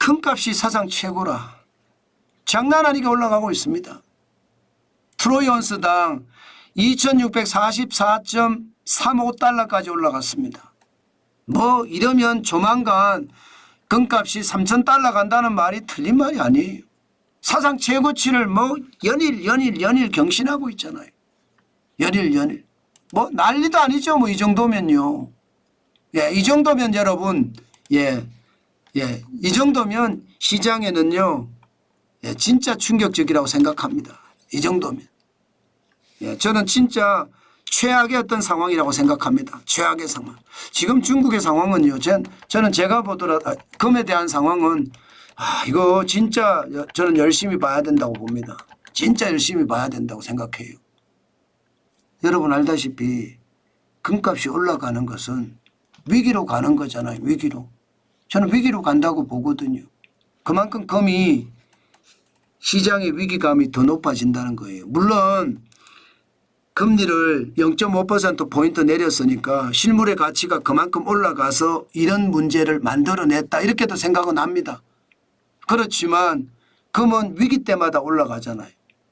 금값이 사상 최고라. 장난 아니게 올라가고 있습니다. 트로이 온스당 2644.35달러까지 올라갔습니다. 뭐 이러면 조만간 금값이 3,000달러 간다는 말이 틀린 말이 아니에요. 사상 최고치를 뭐 연일 경신하고 있잖아요. 연일. 뭐 난리도 아니죠. 뭐 이 정도면요. 예, 이 정도면 여러분, 이 정도면 시장에는요, 예, 진짜 충격적이라고 생각합니다. 이 정도면. 예, 저는 진짜 최악의 어떤 상황이라고 생각합니다. 최악의 상황. 지금 중국의 상황은요, 저는 제가 보더라도 금에 대한 상황은 이거 진짜 저는 열심히 봐야 된다고 봅니다. 진짜 열심히 봐야 된다고 생각해요. 여러분 알다시피 금값이 올라가는 것은 위기로 가는 거잖아요. 위기로. 저는 위기로 간다고 보거든요. 그만큼 금이 시장의 위기감이 더 높아진다는 거예요. 물론 금리를 0.5%포인트 내렸으니까 실물의 가치가 그만큼 올라가서 이런 문제를 만들어냈다 이렇게도 생각은 합니다. 그렇지만 금은 위기 때마다 올라가잖아요.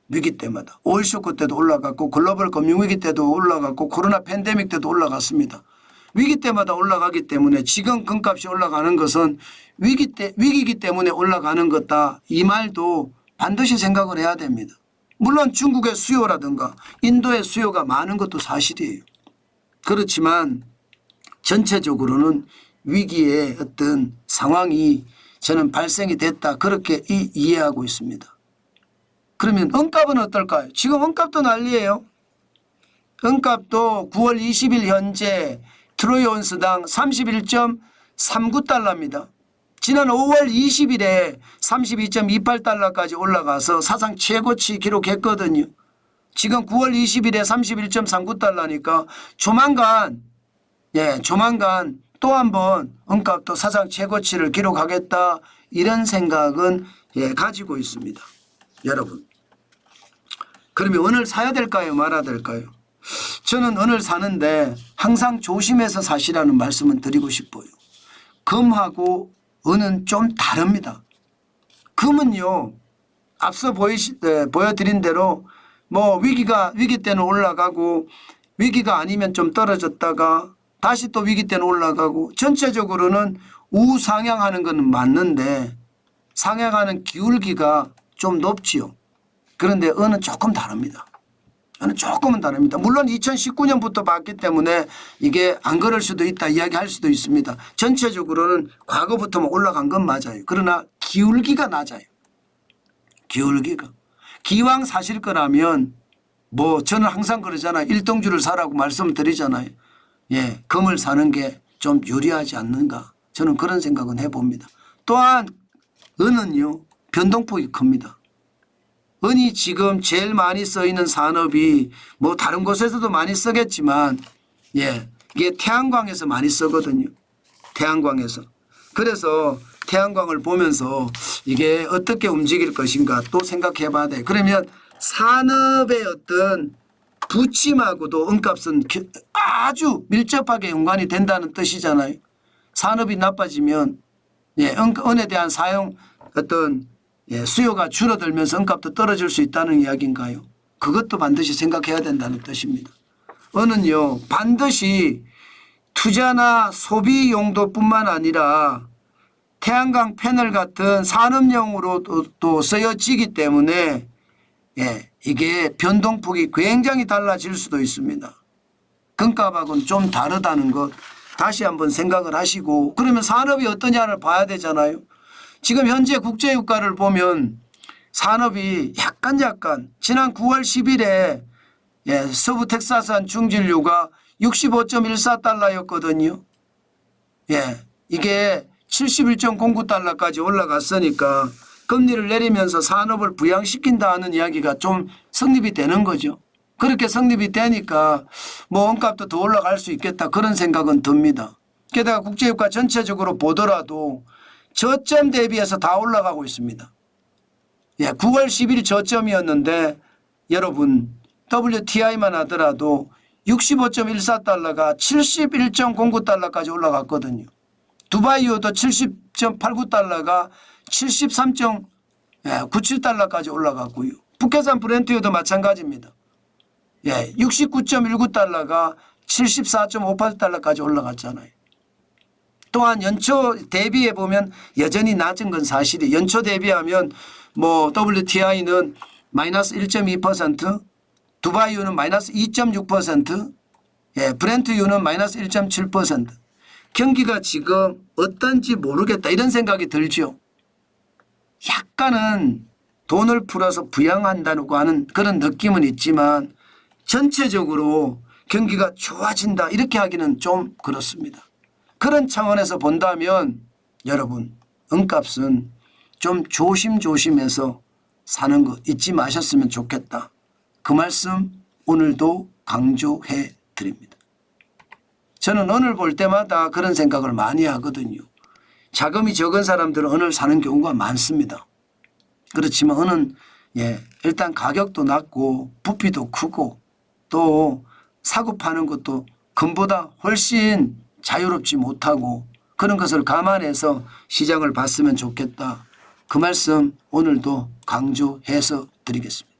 위기 때마다. 오일 쇼크 때도 올라갔고 글로벌 금융위기 때도 올라갔고 코로나 팬데믹 때도 올라갔습니다. 위기 때마다 올라가기 때문에 지금 금값이 올라가는 것은 위기이기 때문에 올라가는 것다. 이 말도 반드시 생각을 해야 됩니다. 물론 중국의 수요라든가 인도의 수요가 많은 것도 사실이에요. 그렇지만 전체적으로는 위기의 어떤 상황이 저는 발생이 됐다. 그렇게 이해하고 있습니다. 그러면 은값은 어떨까요? 지금 은값도 난리예요. 은값도 9월 20일 현재 트로이 온스당 31.39달러입니다. 지난 5월 20일에 32.28달러까지 올라가서 사상 최고치 기록했거든요. 지금 9월 20일에 31.39달러니까 조만간 또 한번 은값도 사상 최고치를 기록하겠다 이런 생각은 가지고 있습니다. 여러분. 그러면 은을 사야 될까요? 말아야 될까요? 저는 은을 사는데 항상 조심해서 사시라는 말씀을 드리고 싶어요. 금하고 은은 좀 다릅니다. 금은요, 앞서 보여드린 대로 뭐 위기 때는 올라가고 위기가 아니면 좀 떨어졌다가 다시 또 위기 때는 올라가고 전체적으로는 우상향하는 건 맞는데 상향하는 기울기가 좀 높지요. 그런데 은은 조금 다릅니다. 은은 조금은 다릅니다. 물론 2019년부터 봤기 때문에 이게 안 그럴 수도 있다 이야기할 수도 있습니다. 전체적으로는 과거부터만 올라간 건 맞아요. 그러나 기울기가 낮아요. 기울기가. 기왕 사실 거라면 뭐 저는 항상 그러잖아요. 일동주를 사라고 말씀을 드리잖아요. 예, 금을 사는 게 좀 유리하지 않는가. 저는 그런 생각은 해봅니다. 또한 은은요. 변동폭이 큽니다. 은이 지금 제일 많이 쓰이는 산업이 뭐 다른 곳에서도 많이 쓰겠지만 이게 태양광에서 많이 쓰거든요. 태양광에서. 그래서 태양광을 보면서 이게 어떻게 움직일 것인가 또 생각해 봐야 돼요. 그러면 산업의 어떤 부침하고도 은값은 아주 밀접하게 연관이 된다는 뜻이잖아요. 산업이 나빠지면 은에 대한 사용 어떤 수요가 줄어들면서 은값도 떨어질 수 있다는 이야기인가요? 그것도 반드시 생각해야 된다는 뜻입니다. 은은요 반드시 투자나 소비 용도뿐만 아니라 태양광 패널 같은 산업용으로도 쓰여지기 때문에 이게 변동폭이 굉장히 달라질 수도 있습니다. 금값하고는 좀 다르다는 것 다시 한번 생각을 하시고 그러면 산업이 어떠냐를 봐야 되잖아요. 지금 현재 국제유가를 보면 산업이 약간 지난 9월 10일에 서부 텍사스한 중진유가 65.14달러였거든요. 이게 71.09달러까지 올라갔으니까 금리를 내리면서 산업을 부양시킨다는 이야기가 좀 성립이 되는 거죠. 그렇게 성립이 되니까 뭐 원값도 더 올라갈 수 있겠다 그런 생각은 듭니다. 게다가 국제유가 전체적으로 보더라도 저점 대비해서 다 올라가고 있습니다. 9월 10일 저점이었는데 여러분 WTI만 하더라도 65.14달러가 71.09달러까지 올라갔거든요. 두바이유도 70.89달러가 73.97달러까지 올라갔고요. 북해산 브렌트유도 마찬가지입니다. 69.19달러가 74.58달러까지 올라갔잖아요. 또한 연초 대비해 보면 여전히 낮은 건 사실이에요. 연초 대비하면 뭐 WTI는 마이너스 1.2%, 두바이유는 마이너스 2.6%, 브렌트유는 마이너스 1.7%. 경기가 지금 어떤지 모르겠다 이런 생각이 들죠. 약간은 돈을 풀어서 부양한다고 하는 그런 느낌은 있지만 전체적으로 경기가 좋아진다 이렇게 하기는 좀 그렇습니다. 그런 차원에서 본다면 여러분 은값은 좀 조심조심해서 사는 거 잊지 마셨으면 좋겠다. 그 말씀 오늘도 강조해 드립니다. 저는 은을 볼 때마다 그런 생각을 많이 하거든요. 자금이 적은 사람들은 은을 사는 경우가 많습니다. 그렇지만 은은 일단 가격도 낮고 부피도 크고 또 사고 파는 것도 금보다 훨씬 자유롭지 못하고 그런 것을 감안해서 시장을 봤으면 좋겠다. 그 말씀 오늘도 강조해서 드리겠습니다.